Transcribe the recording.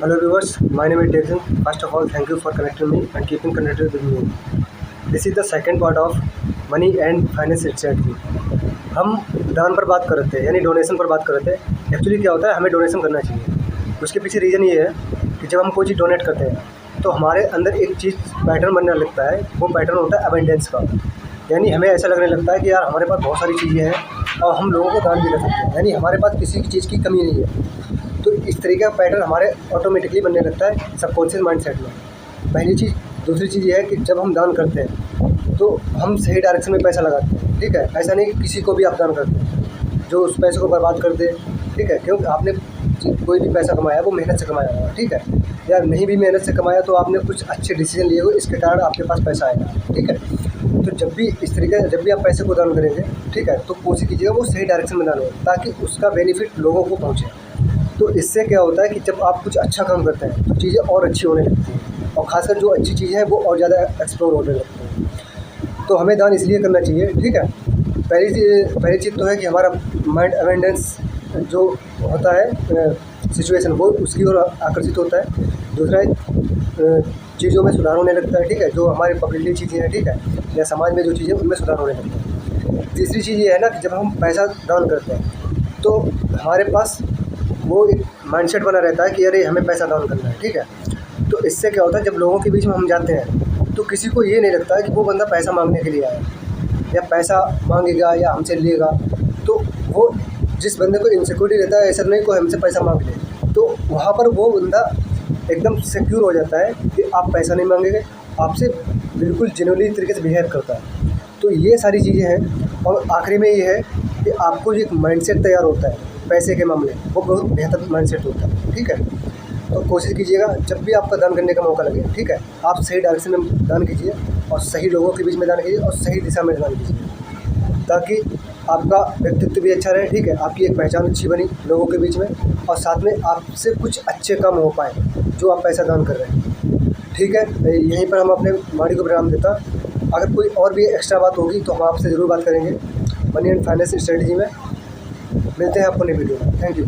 Hello viewers, my name is Jason. First of all, thank you for connecting me and keeping connected with me. This is the second part of money and finance strategy. हम दान पर बात कर रहे थे, यानी donation पर बात कर रहे थे। एक्चुअली क्या होता है, हमें डोनेशन करना चाहिए। उसके पीछे रीज़न ये है कि जब हम कोई चीज़ डोनेट करते हैं तो हमारे अंदर एक चीज़ पैटर्न बनने लगता है। वो पैटर्न होता है अबेंडेंस का, यानी हमें ऐसा लगने लगता है कि यार हमारे पास बहुत सारी चीज़ें हैं और हम लोगों को दान भी कर सकते हैं, यानी हमारे पास किसी चीज़ की कमी नहीं है। तो इस तरीके का पैटर्न हमारे ऑटोमेटिकली बनने लगता है सबकॉन्शियस माइंडसेट में। पहली चीज़। दूसरी चीज़ ये है कि जब हम दान करते हैं तो हम सही डायरेक्शन में पैसा लगाते हैं, ठीक है। ऐसा नहीं कि किसी को भी आप दान करते हैं जो उस पैसे को बर्बाद कर दे, ठीक है। क्योंकि आपने कोई भी पैसा कमाया वो मेहनत से कमाया होगा, ठीक है। या नहीं भी मेहनत से कमाया तो आपने कुछ अच्छे डिसीजन लिए हो, इसके कारण आपके पास पैसा आएगा, ठीक है। तो जब भी इस तरीके से जब भी आप पैसे को दान करेंगे, ठीक है, तो कोशिश कीजिएगा वो सही डायरेक्शन में दान हो ताकि उसका बेनिफिट लोगों को पहुँचे। तो इससे क्या होता है कि जब आप कुछ अच्छा काम करते हैं तो चीज़ें और अच्छी होने लगती हैं और ख़ासकर जो अच्छी चीज़ें हैं वो और ज़्यादा एक्सप्लोर होने लगती हैं। तो हमें दान इसलिए करना चाहिए, ठीक है। पहली चीज़ तो है कि हमारा माइंड अवेंडेंस जो होता है सिचुएशन वो उसकी ओर आकर्षित होता है। दूसरा चीज़ों में सुधार होने लगता है, ठीक है। जो हमारी पब्लिकली चीज़ें हैं, ठीक है, या समाज में जो चीज़ें उनमें सुधार होने लगता है। तीसरी चीज़ ये है ना कि जब हम पैसा दान करते हैं तो हमारे पास वो एक माइंडसेट बना रहता है कि अरे हमें पैसा दान करना है, ठीक है। तो इससे क्या होता है, जब लोगों के बीच में हम जाते हैं तो किसी को ये नहीं लगता है कि वो बंदा पैसा मांगने के लिए आया या पैसा मांगेगा या हमसे लेगा। तो वो जिस बंदे को इनसिक्योरिटी रहता है ऐसा नहीं कोई हमसे पैसा मांग ले, तो वहाँ पर वो बंदा एकदम सिक्योर हो जाता है कि आप पैसा नहीं मांगेंगे, आपसे बिल्कुल जेन्युइनली तरीके से बिहेव करता है। तो ये सारी चीज़ें हैं। और आखिरी में ये है कि आपको जो एक माइंडसेट तैयार होता है पैसे के मामले, वो बहुत बेहतर माइंडसेट होता है, ठीक है। तो कोशिश कीजिएगा जब भी आपका दान करने का मौका लगे, ठीक है, आप सही डायरेक्शन में दान कीजिए और सही लोगों के बीच में दान कीजिए और सही दिशा में दान कीजिए ताकि आपका व्यक्तित्व भी अच्छा रहे, ठीक है। आपकी एक पहचान अच्छी बनी लोगों के बीच में और साथ में आपसे कुछ अच्छे काम हो पाए जो आप पैसा दान कर रहे हैं, ठीक है। यहीं पर हम अपने वाणी को विराम देता। अगर कोई और भी एक्स्ट्रा बात होगी तो हम आपसे ज़रूर बात करेंगे मनी एंड फाइनेंस स्ट्रेटजी में। मिलते हैं आपको नई वीडियो में। Thank you.